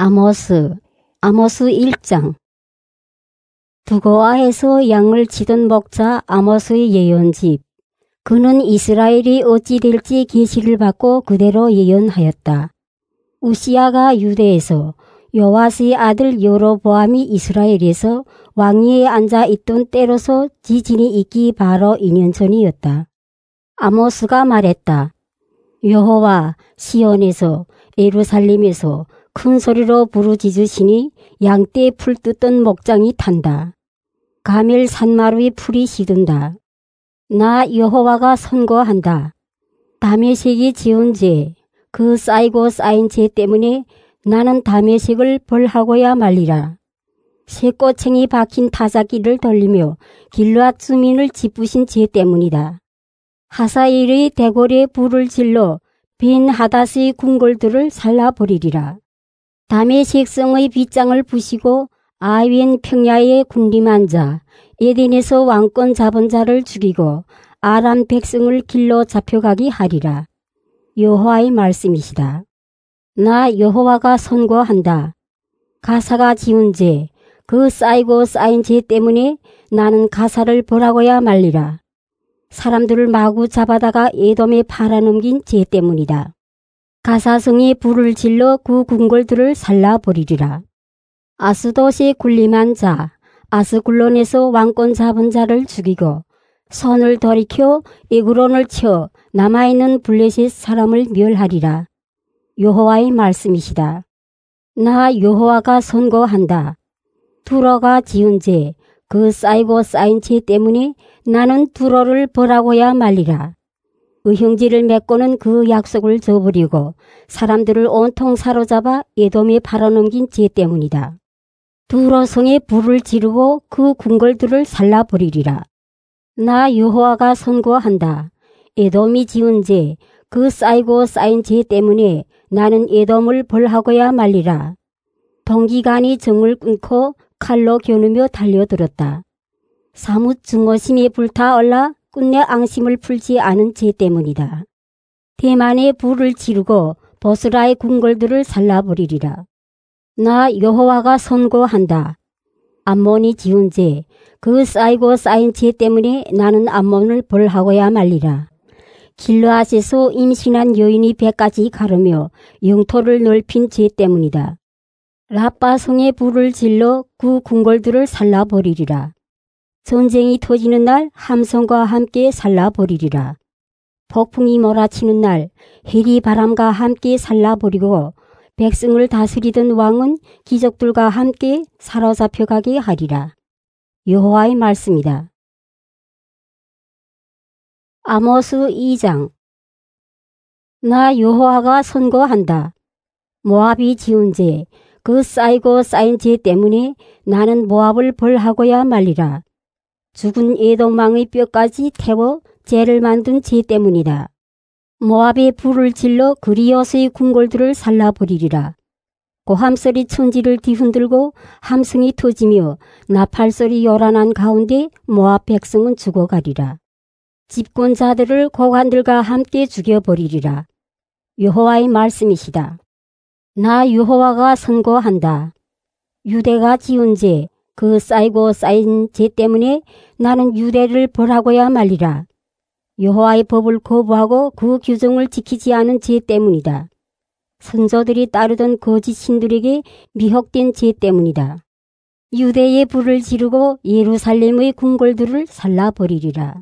아모스 1장. 두고아에서 양을 치던 목자 아모스의 예언집. 그는 이스라엘이 어찌 될지 계시를 받고 그대로 예언하였다. 우시야가 유대에서, 요아스의 아들 여로보암이 이스라엘에서 왕위에 앉아 있던 때로서 지진이 있기 바로 2년 전이었다. 아모스가 말했다. 여호와, 시온에서, 예루살렘에서 큰 소리로 부르짖으시니 양떼 풀 뜯던 목장이 탄다. 가멜 산마루의 풀이 시든다. 나 여호와가 선고한다. 다메섹이 지은 죄, 그 쌓이고 쌓인 죄 때문에 나는 다메섹을 벌하고야 말리라. 쇠꼬챙이 박힌 타작기를 돌리며 길르앗 주민을 짓부신 죄 때문이다. 하사엘의 대궐에 불을 질러 벤 하닷의 궁궐들을 살라버리리라. 다메섹 성의 빗장을 부시고 아웬 평야에 군림한 자, 에덴에서 왕권 잡은 자를 죽이고 아람 백성을 길로 잡혀가게 하리라. 여호와의 말씀이시다. 나 여호와가 선고한다. 가사가 지은 죄, 그 쌓이고 쌓인 죄 때문에 나는 가사를 벌하고야 말리라. 사람들을 마구 잡아다가 에돔에 팔아넘긴 죄 때문이다. 가사성에 불을 질러 그 궁궐들을 살라버리리라. 아스돗에 군림한 자, 아스굴론에서 왕권 잡은 자를 죽이고 손을 돌이켜 에그론을 쳐 남아있는 블레셋 사람을 멸하리라. 여호와의 말씀이시다. 나 여호와가 선고한다. 두로가 지은 죄, 그 쌓이고 쌓인 죄 때문에 나는 두로를 벌하고야 말리라. 의형제를 맺고는 그 약속을 저버리고 사람들을 온통 사로잡아 에돔에 팔아넘긴 죄 때문이다. 두로성에 불을 지르고 그 궁궐들을 살라버리리라. 나 여호와가 선고한다. 에돔이 지은 죄, 그 쌓이고 쌓인 죄 때문에 나는 에돔을 벌하고야 말리라. 동기간이 정을 끊고 칼로 겨누며 달려들었다. 사뭇 증오심에 불타올라 끝내 앙심을 풀지 않은 죄 때문이다. 대만에 불을 지르고 보스라의 궁궐들을 살라버리리라. 나 여호와가 선고한다. 암몬이 지은 죄, 그 쌓이고 쌓인 죄 때문에 나는 암몬을 벌하고야 말리라. 길르앗에서 임신한 여인이 배까지 가르며 영토를 넓힌 죄 때문이다. 라빠성에 불을 질러 그 궁궐들을 살라버리리라. 전쟁이 터지는 날 함성과 함께 살라버리리라. 폭풍이 몰아치는 날 해리 바람과 함께 살라버리고 백성을 다스리던 왕은 기적들과 함께 사로잡혀가게 하리라. 여호와의 말씀이다. 아모스 2장. 나 여호와가 선고한다. 모압이 지은 죄, 그 쌓이고 쌓인 죄 때문에 나는 모압을 벌하고야 말리라. 죽은 에돔 왕의 뼈까지 태워 죄를 만든 죄 때문이다. 모압에 불을 질러 그리옷의 궁궐들을 살라버리리라. 고함소리 천지를 뒤흔들고 함성이 터지며 나팔소리 요란한 가운데 모압 백성은 죽어가리라. 집권자들을 고관들과 함께 죽여버리리라. 여호와의 말씀이시다. 나 여호와가 선고한다. 유대가 지은 죄, 그 쌓이고 쌓인 죄 때문에 나는 유대를 벌하고야 말리라. 여호와의 법을 거부하고 그 규정을 지키지 않은 죄 때문이다. 선조들이 따르던 거짓 신들에게 미혹된 죄 때문이다. 유대의 불을 지르고 예루살렘의 궁궐들을 살라버리리라.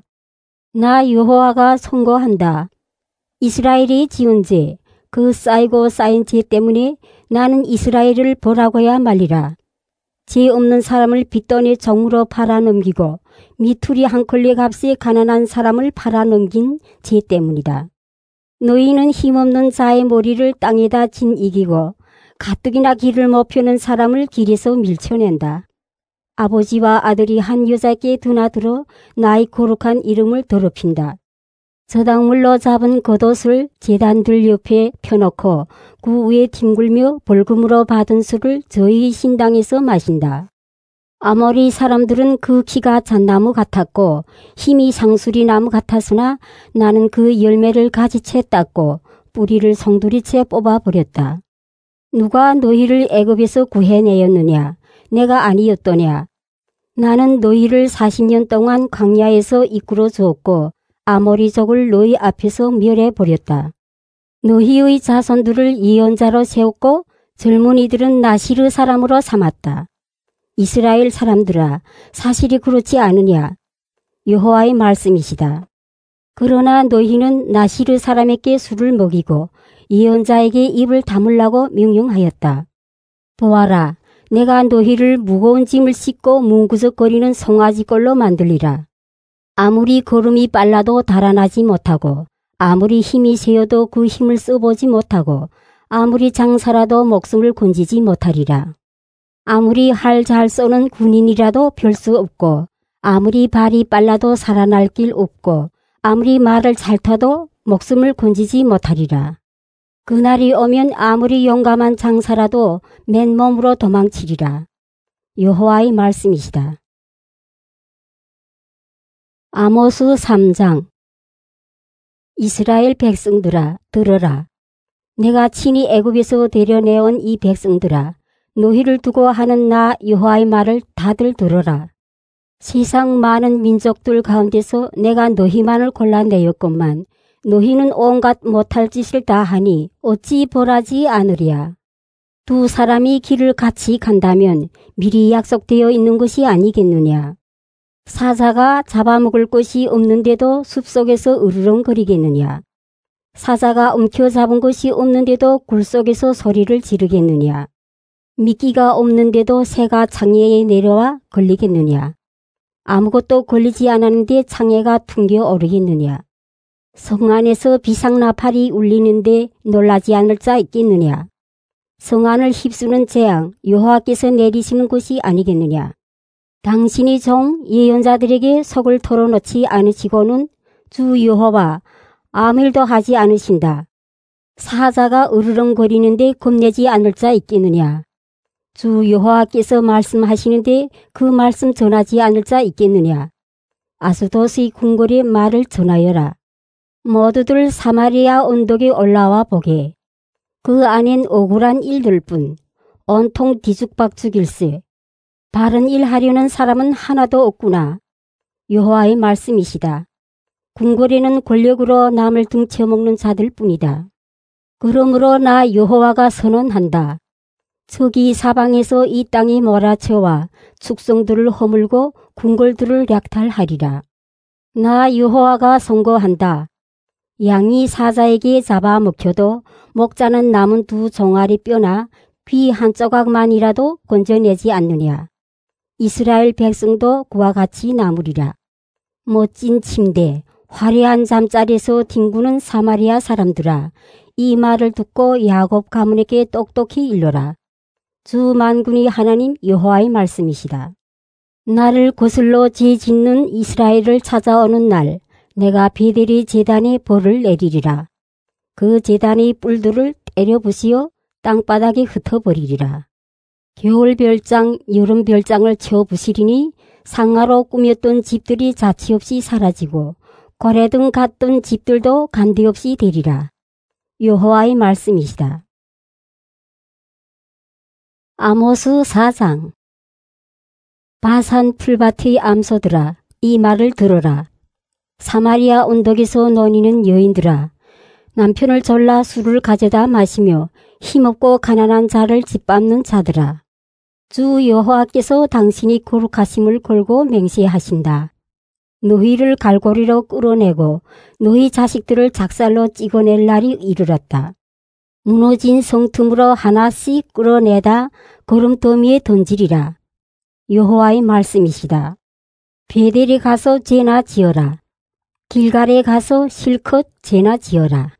나 여호와가 선고한다. 이스라엘이 지은 죄, 그 쌓이고 쌓인 죄 때문에 나는 이스라엘을 벌하고야 말리라. 죄 없는 사람을 빚돈의 종으로 팔아넘기고 미투리 한 컬레 값에 가난한 사람을 팔아넘긴 죄 때문이다. 너희는 힘없는 자의 머리를 땅에다 이기고 가뜩이나 길을 못 펴는 사람을 길에서 밀쳐낸다. 아버지와 아들이 한 여자에게 드나들어 나의 거룩한 이름을 더럽힌다. 저당물로 잡은 겉옷을 제단들 옆에 펴놓고 그 위에 뒹굴며 벌금으로 받은 술을 저희 신당에서 마신다. 아모리 사람들은 그 키가 잣나무 같았고 힘이 상수리 나무 같았으나 나는 그 열매를 가지채 땄고 뿌리를 송두리째 뽑아버렸다. 누가 너희를 애굽에서 구해내었느냐? 내가 아니었더냐? 나는 너희를 40년 동안 광야에서 이끌어 주었고 아모리족을 너희 앞에서 멸해버렸다. 너희의 자손들을 예언자로 세웠고 젊은이들은 나시르 사람으로 삼았다. 이스라엘 사람들아, 사실이 그렇지 않으냐? 여호와의 말씀이시다. 그러나 너희는 나시르 사람에게 술을 먹이고 예언자에게 입을 다물라고 명령하였다. 보아라, 내가 너희를 무거운 짐을 싣고 뭉구적거리는 송아지꼴로 만들리라. 아무리 걸음이 빨라도 달아나지 못하고 아무리 힘이 세어도 그 힘을 써보지 못하고 아무리 장사라도 목숨을 건지지 못하리라. 아무리 활 잘 쏘는 군인이라도 별 수 없고 아무리 발이 빨라도 살아날 길 없고 아무리 말을 잘 타도 목숨을 건지지 못하리라. 그날이 오면 아무리 용감한 장사라도 맨몸으로 도망치리라. 여호와의 말씀이시다. 아모스 3장. 이스라엘 백성들아, 들어라. 내가 친히 애굽에서 데려내온 이 백성들아, 너희를 두고 하는 나 여호와의 말을 다들 들어라. 세상 많은 민족들 가운데서 내가 너희만을 골라내었건만 너희는 온갖 못할 짓을 다 하니 어찌 벌하지 않으랴. 두 사람이 길을 같이 간다면 미리 약속되어 있는 것이 아니겠느냐. 사자가 잡아먹을 것이 없는데도 숲속에서 으르렁거리겠느냐. 사자가 움켜잡은 것이 없는데도 굴속에서 소리를 지르겠느냐. 미끼가 없는데도 새가 창해에 내려와 걸리겠느냐. 아무것도 걸리지 않았는데 창해가 퉁겨 오르겠느냐. 성 안에서 비상나팔이 울리는데 놀라지 않을 자 있겠느냐. 성 안을 휩쓰는 재앙 여호와께서 내리시는 것이 아니겠느냐. 당신이 종 예언자들에게 속을 털어놓지 않으시고는 주 여호와 아무 일도 하지 않으신다. 사자가 으르렁거리는데 겁내지 않을 자 있겠느냐. 주 여호와께서 말씀하시는데 그 말씀 전하지 않을 자 있겠느냐. 아스돗의 궁궐에 말을 전하여라. 모두들 사마리아 언덕에 올라와 보게. 그 안엔 억울한 일들뿐 온통 뒤죽박죽일세. 바른 일 하려는 사람은 하나도 없구나. 여호와의 말씀이시다. 궁궐에는 권력으로 남을 등쳐먹는 자들 뿐이다. 그러므로 나 여호와가 선언한다. 저기 사방에서 이 땅이 몰아쳐와 축성들을 허물고 궁궐들을 약탈하리라. 나 여호와가 선고한다. 양이 사자에게 잡아먹혀도 목자는 남은 두 종아리 뼈나 귀 한 조각만이라도 건져내지 않느냐. 이스라엘 백성도 그와 같이 나무리라. 멋진 침대, 화려한 잠자리에서 뒹구는 사마리아 사람들아, 이 말을 듣고 야곱 가문에게 똑똑히 일러라. 주 만군의 하나님 여호와의 말씀이시다. 나를 거슬러 죄짓는 이스라엘을 찾아오는 날 내가 베델의 제단에 벌을 내리리라. 그 제단의 뿔들을 때려 부시어 땅바닥에 흩어버리리라. 겨울 별장, 여름 별장을 쳐 부시리니 상하로 꾸몄던 집들이 자취 없이 사라지고 고래등 갔던 집들도 간데없이 되리라. 여호와의 말씀이시다. 아모스 4장. 바산 풀밭의 암소들아, 이 말을 들어라. 사마리아 언덕에서 노니는 여인들아, 남편을 졸라 술을 가져다 마시며 힘없고 가난한 자를 짓밟는 자들아. 주 여호와께서 당신이 거룩하심을 걸고 맹세하신다. 너희를 갈고리로 끌어내고 너희 자식들을 작살로 찍어낼 날이 이르렀다. 무너진 성틈으로 하나씩 끌어내다 거름더미에 던지리라. 여호와의 말씀이시다. 베델에 가서 제나 지어라. 길갈에 가서 실컷 제나 지어라.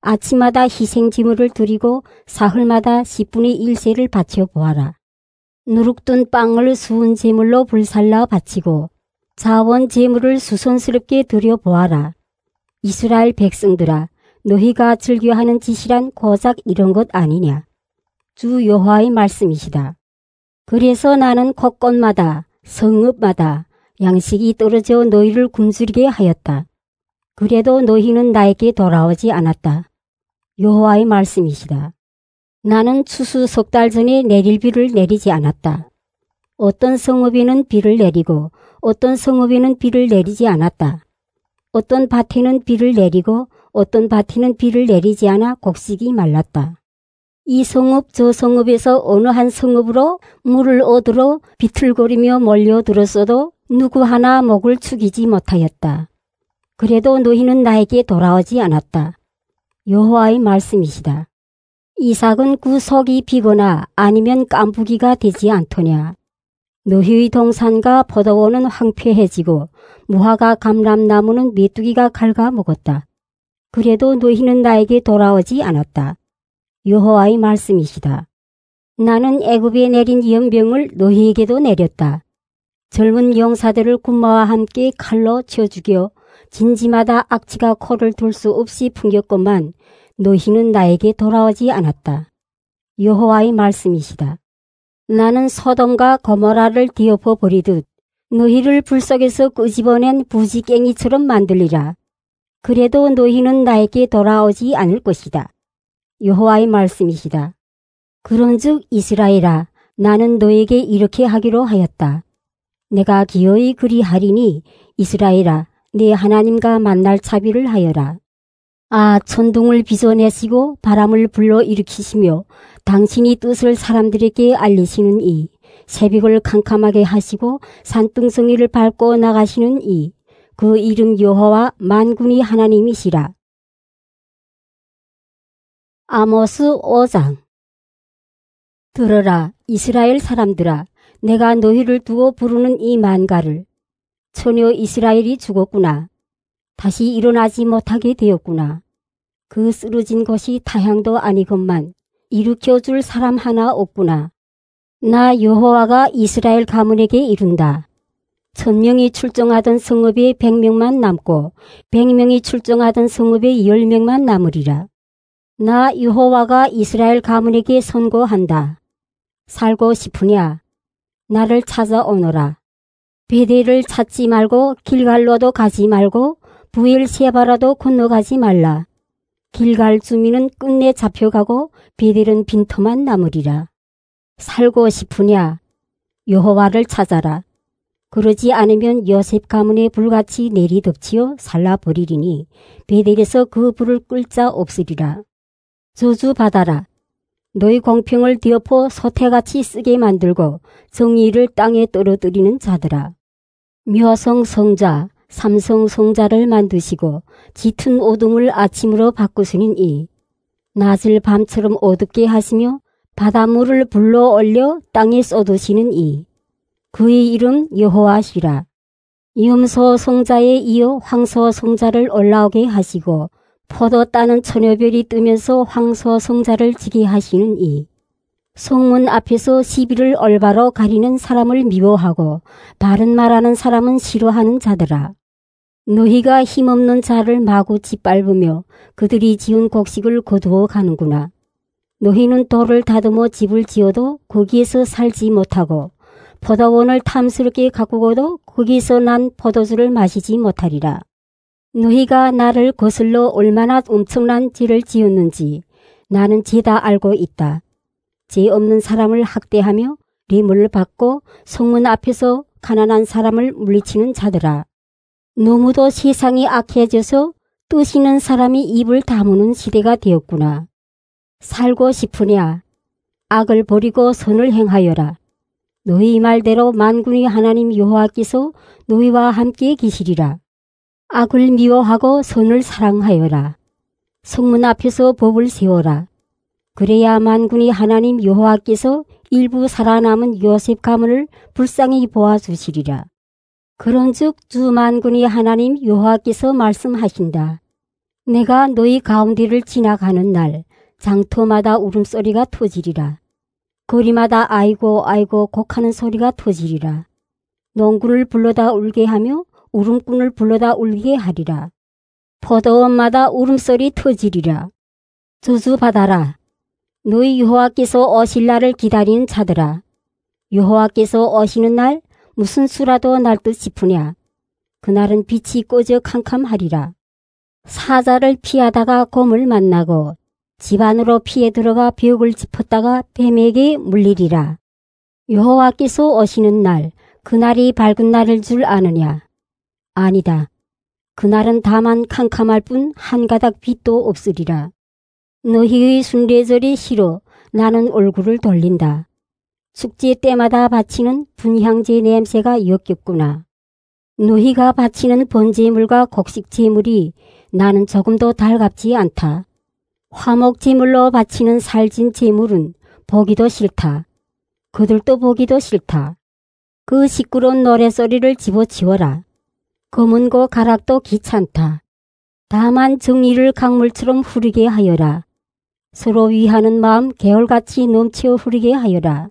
아침마다 희생제물을 드리고 사흘마다 10분의 1세를 바쳐 보아라. 누룩든 빵을 수은 제물로 불살라 바치고 자원 제물을 수선스럽게 드려 보아라. 이스라엘 백성들아, 너희가 즐겨하는 짓이란 고작 이런 것 아니냐. 주 여호와의 말씀이시다. 그래서 나는 곳곳마다 성읍마다 양식이 떨어져 너희를 굶주리게 하였다. 그래도 너희는 나에게 돌아오지 않았다. 여호와의 말씀이시다. 나는 추수 석 달 전에 내릴 비를 내리지 않았다. 어떤 성읍에는 비를 내리고 어떤 성읍에는 비를 내리지 않았다. 어떤 밭에는 비를 내리고 어떤 밭에는 비를 내리지 않아 곡식이 말랐다. 이 성읍 저 성읍에서 어느 한 성읍으로 물을 얻으러 비틀거리며 몰려들었어도 누구 하나 목을 축이지 못하였다. 그래도 너희는 나에게 돌아오지 않았다. 여호와의 말씀이시다. 이삭은 그 속이 비거나 아니면 깐부기가 되지 않더냐. 너희의 동산과 포도원은 황폐해지고 무화과 감람나무는 메뚜기가 갉아먹었다. 그래도 너희는 나에게 돌아오지 않았다. 여호와의 말씀이시다. 나는 애굽에 내린 연병을 너희에게도 내렸다. 젊은 용사들을 군마와 함께 칼로 쳐 죽여 진지마다 악취가 코를 둘 수 없이 풍겼건만 너희는 나에게 돌아오지 않았다. 여호와의 말씀이시다. 나는 소돔과 고모라를 뒤엎어 버리듯 너희를 불 속에서 끄집어낸 부지깽이처럼 만들리라. 그래도 너희는 나에게 돌아오지 않을 것이다. 여호와의 말씀이시다. 그런즉 이스라엘아, 나는 너에게 이렇게 하기로 하였다. 내가 기어이 그리하리니 이스라엘아, 네 하나님과 만날 차비를 하여라. 아, 천둥을 빚어내시고 바람을 불러일으키시며 당신이 뜻을 사람들에게 알리시는 이, 새벽을 캄캄하게 하시고 산등성이를 밟고 나가시는 이, 그 이름 여호와 만군의 하나님이시라. 아모스 5장. 들어라, 이스라엘 사람들아, 내가 너희를 두고 부르는 이 만가를. 처녀 이스라엘이 죽었구나. 다시 일어나지 못하게 되었구나. 그 쓰러진 것이 타향도 아니건만 일으켜줄 사람 하나 없구나. 나 여호와가 이스라엘 가문에게 이룬다. 1000명이 출정하던 성읍에 100명만 남고 100명이 출정하던 성읍에 10명만 남으리라. 나 여호와가 이스라엘 가문에게 선고한다. 살고 싶으냐? 나를 찾아오너라. 베델을 찾지 말고 길갈로도 가지 말고 부엘세바라도 건너가지 말라. 길갈 주민은 끝내 잡혀가고 베델은 빈터만 남으리라. 살고 싶으냐? 여호와를 찾아라. 그러지 않으면 요셉 가문의 불같이 내리덮치어 살라버리리니 베델에서 그 불을 끌 자 없으리라. 저주받아라. 너희 공평을 뒤엎어 소태같이 쓰게 만들고 정의를 땅에 떨어뜨리는 자들아. 묘성 성자, 삼성 성자를 만드시고 짙은 어둠을 아침으로 바꾸시는 이, 낮을 밤처럼 어둡게 하시며 바닷물을 불러 올려 땅에 쏟으시는 이, 그의 이름 여호와시라. 염소 성자에 이어 황소 성자를 올라오게 하시고 포도 따는 처녀별이 뜨면서 황소 성자를 지게 하시는 이, 성문 앞에서 시비를 올바로 가리는 사람을 미워하고 바른 말하는 사람은 싫어하는 자들아. 너희가 힘없는 자를 마구 짓밟으며 그들이 지은 곡식을 거두어 가는구나. 너희는 돌을 다듬어 집을 지어도 거기에서 살지 못하고 포도원을 탐스럽게 가꾸고도 거기서 난 포도주를 마시지 못하리라. 너희가 나를 거슬러 얼마나 엄청난 죄를 지었는지 나는 죄다 알고 있다. 죄 없는 사람을 학대하며 뇌물을 받고 성문 앞에서 가난한 사람을 물리치는 자들아. 너무도 세상이 악해져서 뜨시는 사람이 입을 다무는 시대가 되었구나. 살고 싶으냐? 악을 버리고 선을 행하여라. 너희 말대로 만군의 하나님 여호와께서 너희와 함께 계시리라. 악을 미워하고 선을 사랑하여라. 성문 앞에서 법을 세워라. 그래야 만군의 하나님 여호와께서 일부 살아남은 요셉 가문을 불쌍히 보아주시리라. 그런즉 주 만군의 하나님 여호와께서 말씀하신다. 내가 너희 가운데를 지나가는 날 장터마다 울음소리가 터지리라. 거리마다 아이고 아이고 곡하는 소리가 터지리라. 농구를 불러다 울게 하며 울음꾼을 불러다 울게 하리라. 포도원마다 울음소리 터지리라. 저주받아라. 너희 여호와께서 오실 날을 기다리는 자들아. 여호와께서 오시는 날 무슨 수라도 날 듯 싶으냐. 그날은 빛이 꺼져 캄캄하리라. 사자를 피하다가 곰을 만나고 집 안으로 피해 들어가 벽을 짚었다가 뱀에게 물리리라. 여호와께서 오시는 날, 그날이 밝은 날일 줄 아느냐? 아니다. 그날은 다만 캄캄할 뿐 한 가닥 빛도 없으리라. 너희의 순례절이 싫어 나는 얼굴을 돌린다. 축제 때마다 바치는 분향제 냄새가 역겹구나. 너희가 바치는 번제물과 곡식제물이 나는 조금도 달갑지 않다. 화목제물로 바치는 살진 제물은 보기도 싫다. 그들도 보기도 싫다. 그 시끄러운 노래소리를 집어치워라. 검은고 가락도 귀찮다. 다만 정의를 강물처럼 흐르게 하여라. 서로 위하는 마음 개울같이 넘쳐 흐르게 하여라.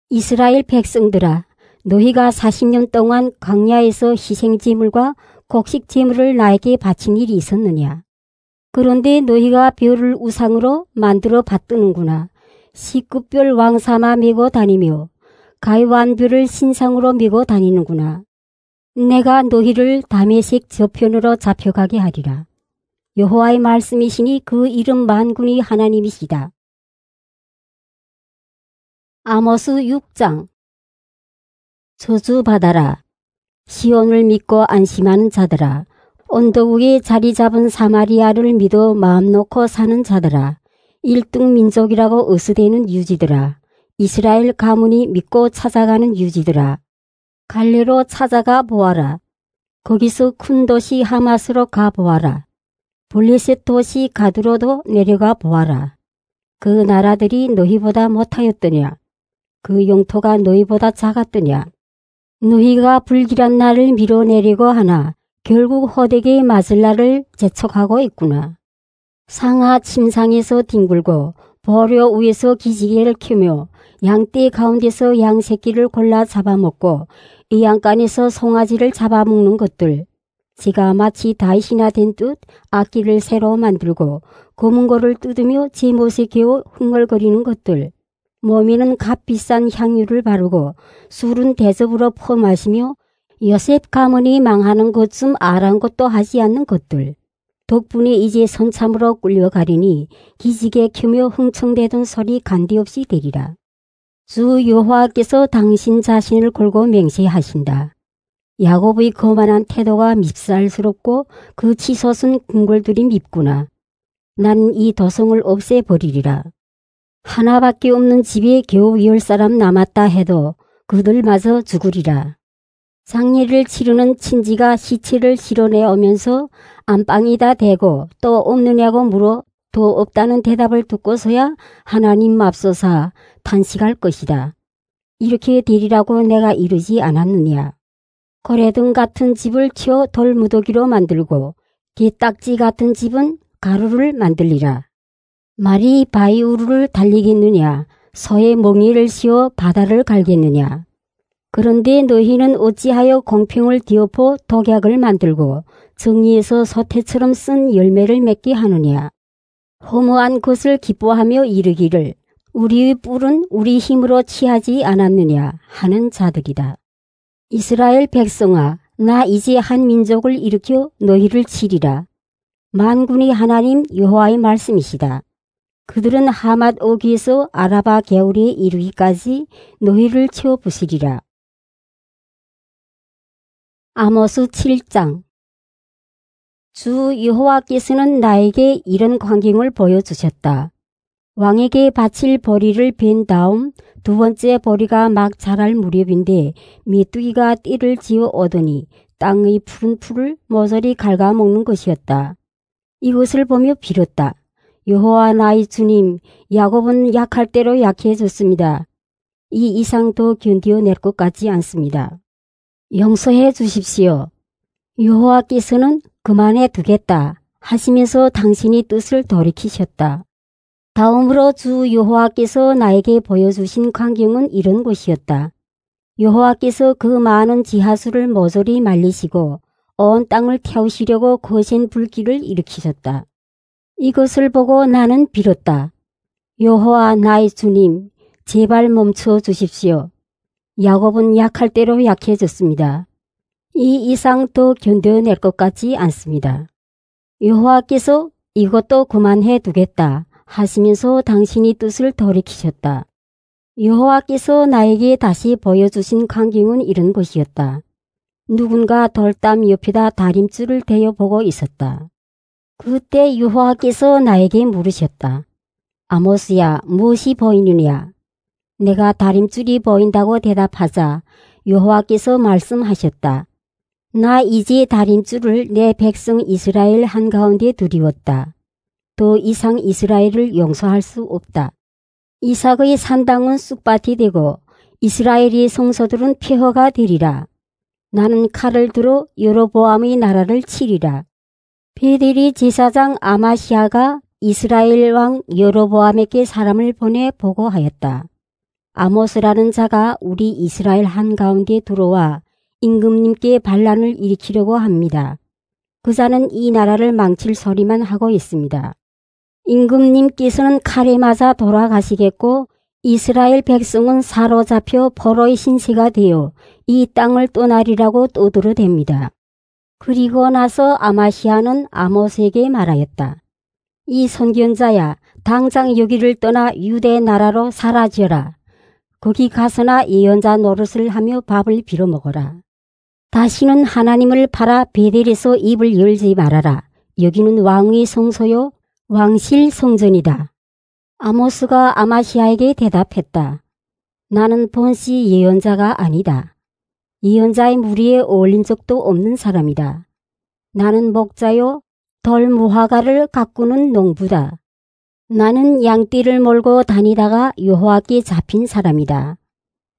이스라엘 백성들아, 너희가 40년 동안 광야에서 희생제물과 곡식제물을 나에게 바친 일이 있었느냐? 그런데 너희가 별을 우상으로 만들어 받드는구나. C급별 왕사마 메고 다니며 가이완별을 신상으로 메고 다니는구나. 내가 너희를 다메섹 저편으로 잡혀가게 하리라. 여호와의 말씀이시니 그 이름 만군의 하나님이시다. 아모스 6장. 저주받아라. 시온을 믿고 안심하는 자들아. 언덕 위에 자리 잡은 사마리아를 믿어 마음 놓고 사는 자들아. 1등 민족이라고 어스대는 유지들아. 이스라엘 가문이 믿고 찾아가는 유지들아. 갈레로 찾아가 보아라. 거기서 큰 도시 하마스로 가보아라. 블레셋 도시 가드로도 내려가 보아라. 그 나라들이 너희보다 못하였더냐? 그 영토가 너희보다 작았더냐? 너희가 불길한 날을 밀어내려고 하나 결국 호되게 맞을 날을 재촉하고 있구나. 상하 침상에서 뒹굴고 보려 위에서 기지개를 켜며 양떼 가운데서 양새끼를 골라 잡아먹고 이 양간에서 송아지를 잡아먹는 것들. 지가 마치 다윗이나 된 듯 악기를 새로 만들고 검은고를 뜯으며 제 못에 겨워 흥얼거리는 것들. 몸에는 값비싼 향유를 바르고 술은 대접으로 퍼마시며 요셉 가문이 망하는 것 좀 아랑곳도 하지 않는 것들. 덕분에 이제 선참으로 끌려가리니 기지개 켜며 흥청대던 소리 간디없이 되리라. 주 여호와께서 당신 자신을 걸고 맹세하신다. 야곱의 거만한 태도가 밉살스럽고 그 치솟은 궁궐들이 밉구나. 나는 이 도성을 없애버리리라. 하나밖에 없는 집에 겨우 10사람 남았다 해도 그들마저 죽으리라. 장례를 치르는 친지가 시체를 실어내오면서 안방에다 대고 또 없느냐고 물어 더 없다는 대답을 듣고서야 하나님 맙소사 탄식할 것이다. 이렇게 되리라고 내가 이르지 않았느냐. 고래등 같은 집을 치워 돌무더기로 만들고 개딱지 같은 집은 가루를 만들리라. 말이 바위우르를 달리겠느냐. 소의 멍에를 씌워 바다를 갈겠느냐. 그런데 너희는 어찌하여 공평을 뒤엎어 독약을 만들고 정의에서 소태처럼 쓴 열매를 맺게 하느냐. 허무한 것을 기뻐하며 이르기를 우리의 뿔은 우리 힘으로 취하지 않았느냐 하는 자들이다. 이스라엘 백성아, 나 이제 한 민족을 일으켜 너희를 치리라. 만군의 하나님 여호와의 말씀이시다. 그들은 하맛 어귀에서 아라바 개울에 이르기까지 너희를 채워 부시리라. 아모스 7장. 주 여호와께서는 나에게 이런 광경을 보여주셨다. 왕에게 바칠 보리를 벤 다음 두 번째 보리가 막 자랄 무렵인데 메뚜기가 띠를 지어 오더니 땅의 푸른 풀을 모조리 갉아먹는 것이었다. 이것을 보며 빌었다. 여호와 나의 주님, 야곱은 약할 대로 약해졌습니다. 이 이상 더 견디어낼 것 같지 않습니다. 용서해 주십시오. 여호와께서는 그만해 두겠다 하시면서 당신이 뜻을 돌이키셨다. 다음으로 주 여호와께서 나에게 보여주신 광경은 이런 것이었다. 여호와께서 그 많은 지하수를 모조리 말리시고 온 땅을 태우시려고 거센 불길을 일으키셨다. 이것을 보고 나는 빌었다. 여호와 나의 주님, 제발 멈춰 주십시오. 야곱은 약할 대로 약해졌습니다. 이 이상 더 견뎌낼 것 같지 않습니다. 여호와께서 이것도 그만해 두겠다 하시면서 당신의 뜻을 돌이키셨다. 여호와께서 나에게 다시 보여주신 광경은 이런 것이었다. 누군가 돌담 옆에다 다림줄을 대어보고 있었다. 그때 여호와께서 나에게 물으셨다. 아모스야, 무엇이 보이느냐? 내가 다림줄이 보인다고 대답하자 여호와께서 말씀하셨다. 나 이제 다림줄을 내 백성 이스라엘 한가운데 두리웠다. 더 이상 이스라엘을 용서할 수 없다. 이삭의 산당은 쑥밭이 되고 이스라엘의 성소들은 폐허가 되리라. 나는 칼을 들어 여로보암의 나라를 치리라. 베델의 제사장 아마시아가 이스라엘 왕 여로보암에게 사람을 보내 보고하였다. 아모스라는 자가 우리 이스라엘 한가운데 들어와 임금님께 반란을 일으키려고 합니다. 그 자는 이 나라를 망칠 소리만 하고 있습니다. 임금님께서는 칼에 맞아 돌아가시겠고 이스라엘 백성은 사로잡혀 포로의 신세가 되어 이 땅을 떠나리라고 떠들어댑니다. 그리고 나서 아마시아는 아모스에게 말하였다. 이 선견자야, 당장 여기를 떠나 유대 나라로 사라져라. 거기 가서나 예언자 노릇을 하며 밥을 빌어먹어라. 다시는 하나님을 팔아 베델에서 입을 열지 말아라. 여기는 왕의 성소요 왕실 성전이다. 아모스가 아마시아에게 대답했다. 나는 본시 예언자가 아니다. 예언자의 무리에 어울린 적도 없는 사람이다. 나는 목자요 돌무화과를 가꾸는 농부다. 나는 양떼를 몰고 다니다가 여호와께 잡힌 사람이다.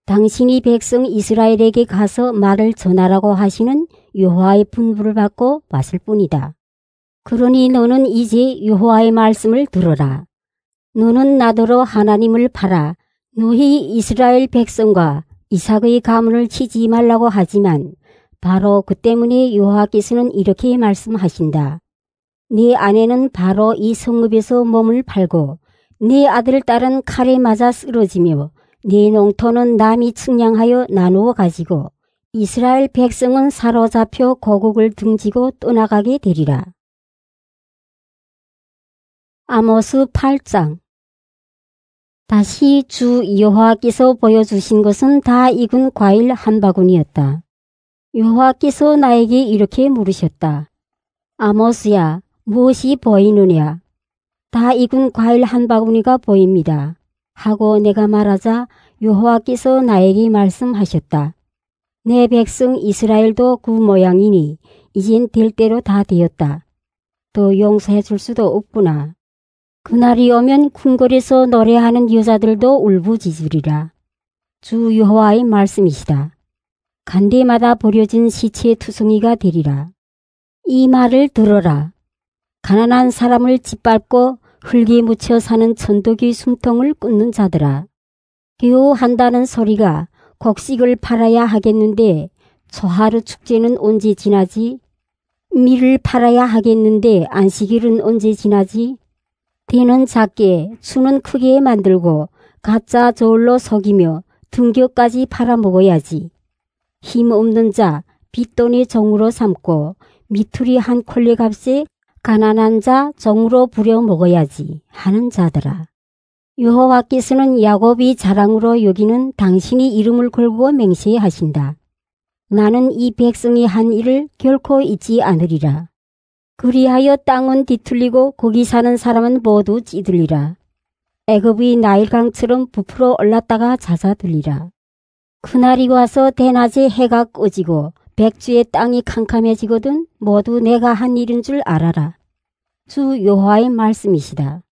당신이 백성 이스라엘에게 가서 말을 전하라고 하시는 여호와의 분부를 받고 왔을 뿐이다. 그러니 너는 이제 여호와의 말씀을 들어라. 너는 나더러 하나님을 팔아 너희 이스라엘 백성과 이삭의 가문을 치지 말라고 하지만 바로 그 때문에 여호와께서는 이렇게 말씀하신다. 네 아내는 바로 이 성읍에서 몸을 팔고 네 아들 딸은 칼에 맞아 쓰러지며 네 농토는 남이 측량하여 나누어 가지고 이스라엘 백성은 사로잡혀 고국을 등지고 떠나가게 되리라. 아모스 8장. 다시 주 여호와께서 보여주신 것은 다 익은 과일 한 바구니였다. 여호와께서 나에게 이렇게 물으셨다. 아모스야, 무엇이 보이느냐? 다 익은 과일 한 바구니가 보입니다. 하고 내가 말하자 여호와께서 나에게 말씀하셨다. 내 백성 이스라엘도 그 모양이니 이젠 될 대로 다 되었다. 더 용서해 줄 수도 없구나. 그날이 오면 궁궐에서 노래하는 여자들도 울부짖으리라. 주 여호와의 말씀이시다. 간대마다 버려진 시체 투성이가 되리라. 이 말을 들어라. 가난한 사람을 짓밟고 흙에 묻혀 사는 천독의 숨통을 끊는 자들아. 겨우 한다는 소리가 곡식을 팔아야 하겠는데 초하루 축제는 언제 지나지? 밀을 팔아야 하겠는데 안식일은 언제 지나지? 대는 작게 추는 크게 만들고 가짜 저울로 속이며 등교까지 팔아먹어야지. 힘없는 자 빚돈이 종으로 삼고 미투리 한 콜레 값에 가난한 자 종으로 부려먹어야지 하는 자들아. 여호와께서는 야곱이 자랑으로 여기는 당신이 이름을 걸고 맹세하신다. 나는 이 백성이 한 일을 결코 잊지 않으리라. 그리하여 땅은 뒤틀리고 거기 사는 사람은 모두 찌들리라. 애굽의 나일강처럼 부풀어 올랐다가 잦아들리라. 그날이 와서 대낮에 해가 꺼지고 백주의 땅이 캄캄해지거든 모두 내가 한 일인 줄 알아라. 주 여호와의 말씀이시다.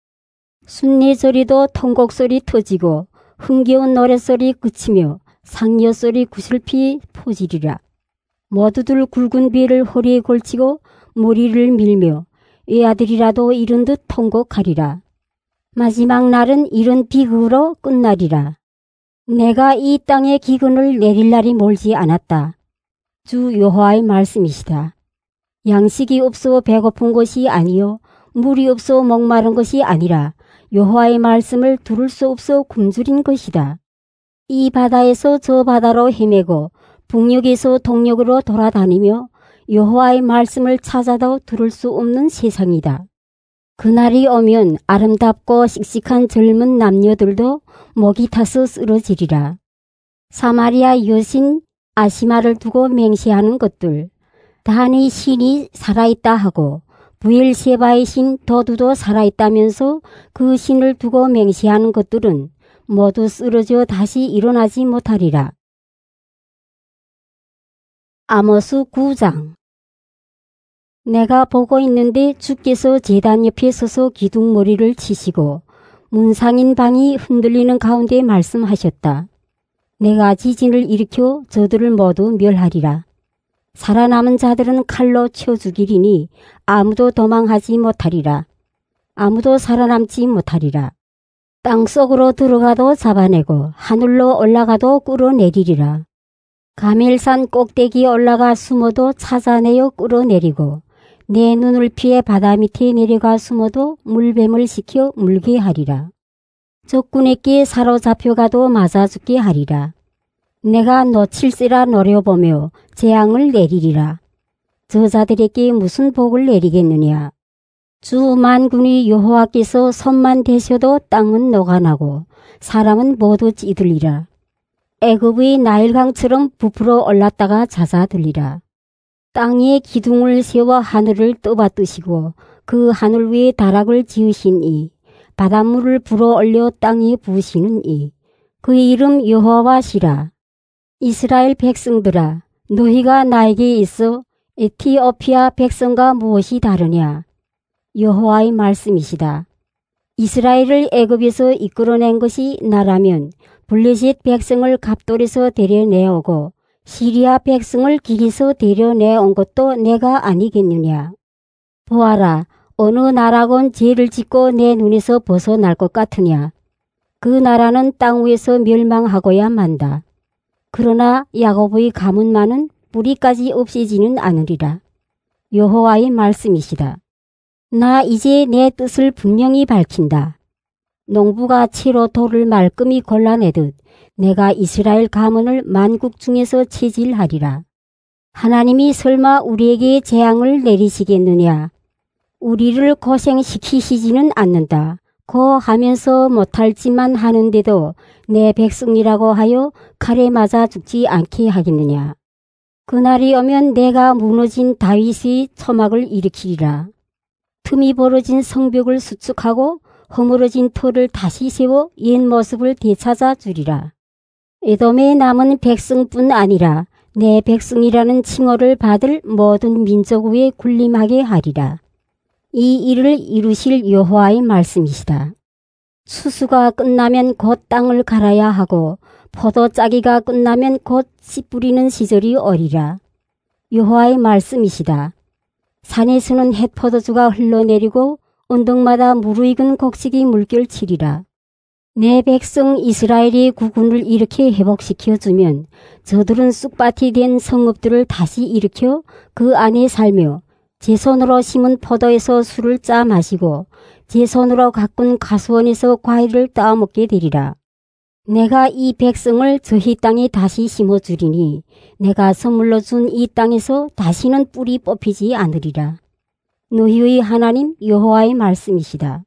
순례소리도 통곡소리 터지고 흥겨운 노랫소리 그치며 상여소리 구슬피 포지리라. 모두들 굵은 배를 허리에 걸치고 머리를 밀며 외아들이라도 이른 듯 통곡하리라. 마지막 날은 이런 비극으로 끝나리라. 내가 이 땅에 기근을 내릴 날이 멀지 않았다. 주 여호와의 말씀이시다. 양식이 없어 배고픈 것이 아니요 물이 없어 목마른 것이 아니라 여호와의 말씀을 들을 수 없어 굶주린 것이다. 이 바다에서 저 바다로 헤매고 북녘에서 동녘으로 돌아다니며 여호와의 말씀을 찾아도 들을 수 없는 세상이다. 그날이 오면 아름답고 씩씩한 젊은 남녀들도 목이 타서 쓰러지리라. 사마리아 여신 아시마를 두고 맹세하는 것들, 단의 신이 살아있다 하고 부엘세바의 신 도두도 살아있다면서 그 신을 두고 맹세하는 것들은 모두 쓰러져 다시 일어나지 못하리라. 아모스 9장. 내가 보고 있는데 주께서 제단 옆에 서서 기둥머리를 치시고 문상인 방이 흔들리는 가운데 말씀하셨다. 내가 지진을 일으켜 저들을 모두 멸하리라. 살아남은 자들은 칼로 쳐 죽이리니 아무도 도망하지 못하리라. 아무도 살아남지 못하리라. 땅속으로 들어가도 잡아내고 하늘로 올라가도 끌어내리리라. 가멜산 꼭대기에 올라가 숨어도 찾아내어 끌어내리고 내 눈을 피해 바다 밑에 내려가 숨어도 물뱀을 시켜 물게 하리라. 적군에게 사로잡혀가도 맞아 죽게 하리라. 내가 놓칠세라 노려보며 재앙을 내리리라. 저자들에게 무슨 복을 내리겠느냐. 주 만군의 여호와께서 손만 대셔도 땅은 녹아나고 사람은 모두 찌들리라. 애굽의 나일강처럼 부풀어 올랐다가 잦아들리라. 땅 위에 기둥을 세워 하늘을 떠받드시고 그 하늘 위에 다락을 지으신 이, 바닷물을 불어 올려 땅에 부으시는 이, 그의 이름 여호와시라. 이스라엘 백성들아, 너희가 나에게 있어 에티오피아 백성과 무엇이 다르냐. 여호와의 말씀이시다. 이스라엘을 애굽에서 이끌어낸 것이 나라면 블레셋 백성을 갑돌에서 데려내오고 시리아 백성을 길에서 데려내온 것도 내가 아니겠느냐. 보아라, 어느 나라건 죄를 짓고 내 눈에서 벗어날 것 같으냐. 그 나라는 땅 위에서 멸망하고야 만다. 그러나 야곱의 가문만은 뿌리까지 없어지는 않으리라. 여호와의 말씀이시다. 나 이제 내 뜻을 분명히 밝힌다. 농부가 채로 돌을 말끔히 골라내듯 내가 이스라엘 가문을 만국 중에서 체질하리라. 하나님이 설마 우리에게 재앙을 내리시겠느냐. 우리를 고생시키시지는 않는다. 고 하면서 못할 짓만 하는데도 내 백성이라고 하여 칼에 맞아 죽지 않게 하겠느냐. 그날이 오면 내가 무너진 다윗의 초막을 일으키리라. 틈이 벌어진 성벽을 수축하고 허물어진 터를 다시 세워 옛 모습을 되찾아 주리라. 에돔에 남은 백성뿐 아니라 내 백성이라는 칭호를 받을 모든 민족 위에 군림하게 하리라. 이 일을 이루실 여호와의 말씀이시다. 추수가 끝나면 곧 땅을 갈아야 하고 포도 짜기가 끝나면 곧 씨 뿌리는 시절이 오리라. 여호와의 말씀이시다. 산에서는 햇포도주가 흘러내리고 언덕마다 무르익은 곡식이 물결치리라. 내 백성 이스라엘이 국군을 일으켜 회복시켜주면 저들은 쑥밭이 된 성읍들을 다시 일으켜 그 안에 살며 제 손으로 심은 포도에서 술을 짜 마시고 제 손으로 가꾼 가수원에서 과일을 따먹게 되리라. 내가 이 백성을 저희 땅에 다시 심어주리니 내가 선물로 준 이 땅에서 다시는 뿌리 뽑히지 않으리라. 너희의 하나님 여호와의 말씀이시다.